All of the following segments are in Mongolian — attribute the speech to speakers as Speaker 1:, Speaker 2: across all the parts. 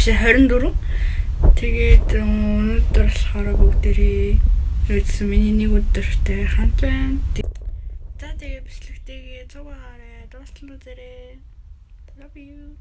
Speaker 1: Жишээ 24. Тэгээд өнөөдөр болохоор бүгдээрээ өөдсөн миний нэг өдөртэй хамт байна. За тэгээд бичлэгтэйгээ цугаараа дуустал үзээрэй. Love you.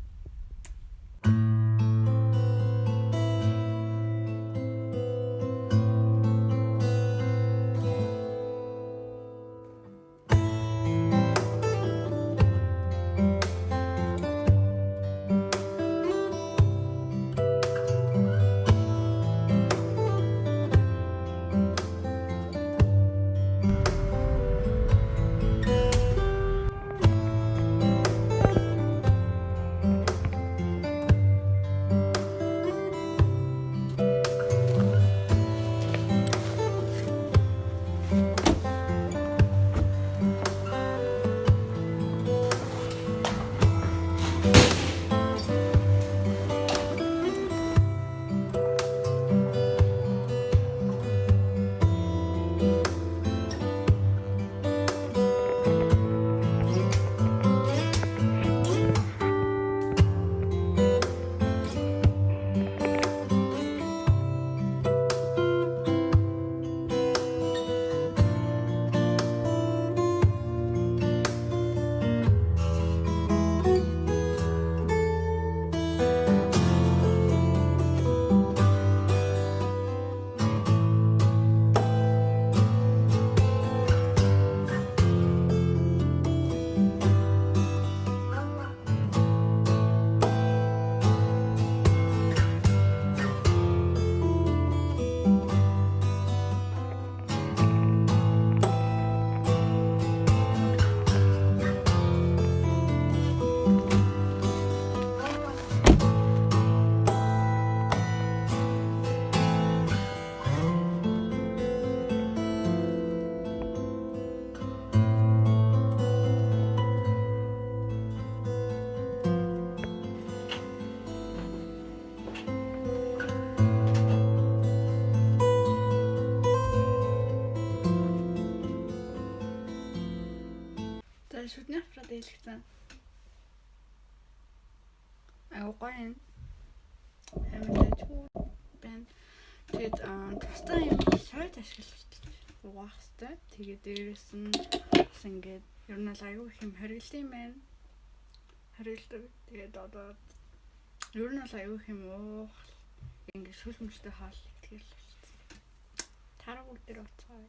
Speaker 1: Шүдний авраад хэлсэн. Гоё амьдч бэн. Тэгээд тустай юм сайт ашиглаж угаах хэрэгтэй. Тэгээд дээрээс нь бас ингээд ер нь аюу их юм харилт юм байна. Харилт тэгээд одоо ер нь аюу их юм уух ингээд шүлмжтэй хаал итгэл болчихсон. Тараг үлдэр уцаа.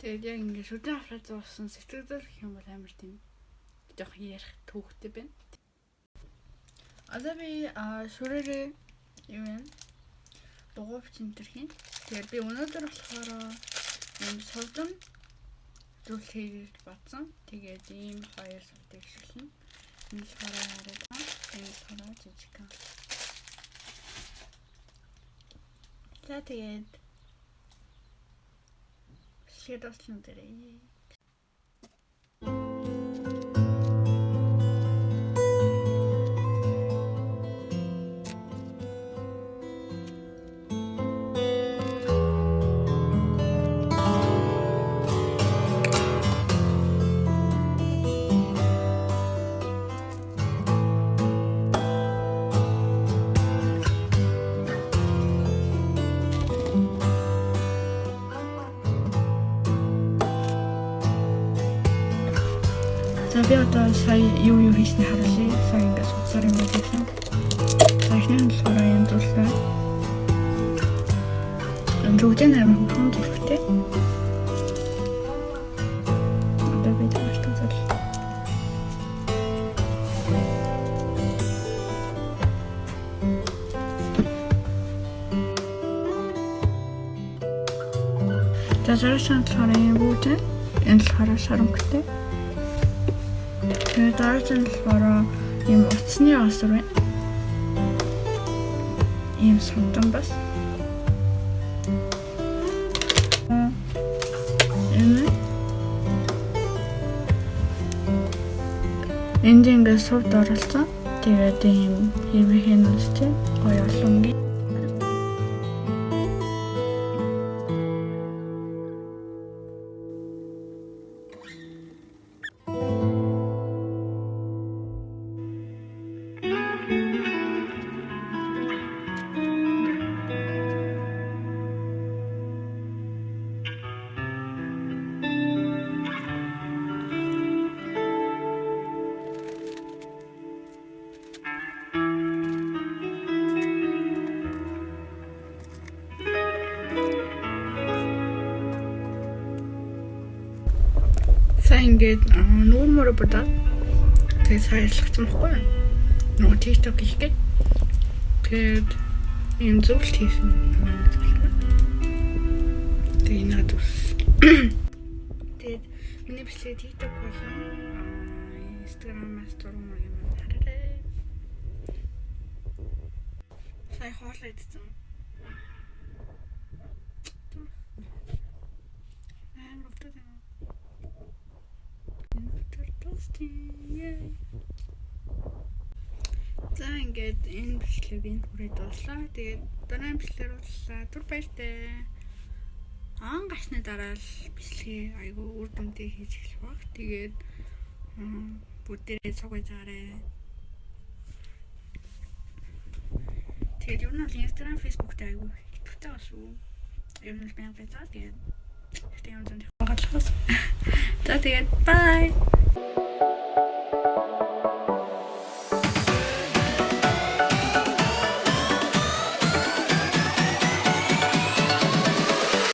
Speaker 1: Тэгээд яг ингээд шүдний авраад зурсан сэтгэл зүйн юм бол амар тийм жоох ярих төвхтэй байна. Одоо би шүрээрээ юу вэ? Дугуйч энтер хийн. Тэгээд би өнөөдөр болохоор юм сувдан зүйл хийж батсан. Тэгээд ийм хоёр сувдыг ашиглана. Энэ болохоор хараа. Энэ болохоор жижиг. За тэгээд Şuradan dereye. За би одоо сая юу хийснээ харуулъя. Сая ингээд суцаар юм байсан. Саяхны болохоор юм дуулсан. Бүгдээ нэрмэн хүн дуртай. Одоо би тааш тузал. За зарсан болохоор юм бүгдээ энэ болохоор шарамгтай. Тэгээд дараагийн болохоор ийм утасны осор байна. Ийм сумдан бас. Энд ингээд сувд оролцсон. Тэгээд ийм хэвхэн үстэй гоё олонгийн За ингээд нүүр мөрө бодоод тэгээд саярлахсан байхгүй юу? Нөгөө TikTok хийх гээд. Тэгээд юм зөвлөлт хийсэн манай зөвлөлт. Тэгээд надад тэгээд миний бичлэг TikTok болон Instagram-аас зураг юм хараарай. Сая хоолой идсэн. За ингээд энэ бичлэгийг хүрээд дуслаа. Тэгээд дараагийн бичлэгээр уулзлаа. Түр баяртай. Гарсны дараа л бичлэгийг айгүй үр дүнтэй хийж эхлэх баг. Тэгээд бүгдээрээ цугаж аарай. Тэгээд юу нэг Instagram, Facebook дээр айгүй итгэвтэй бас уу. Юу нэг баян байцаа тэгээд. Тэгээд юм зэн хаагалах. За тэгээд bye.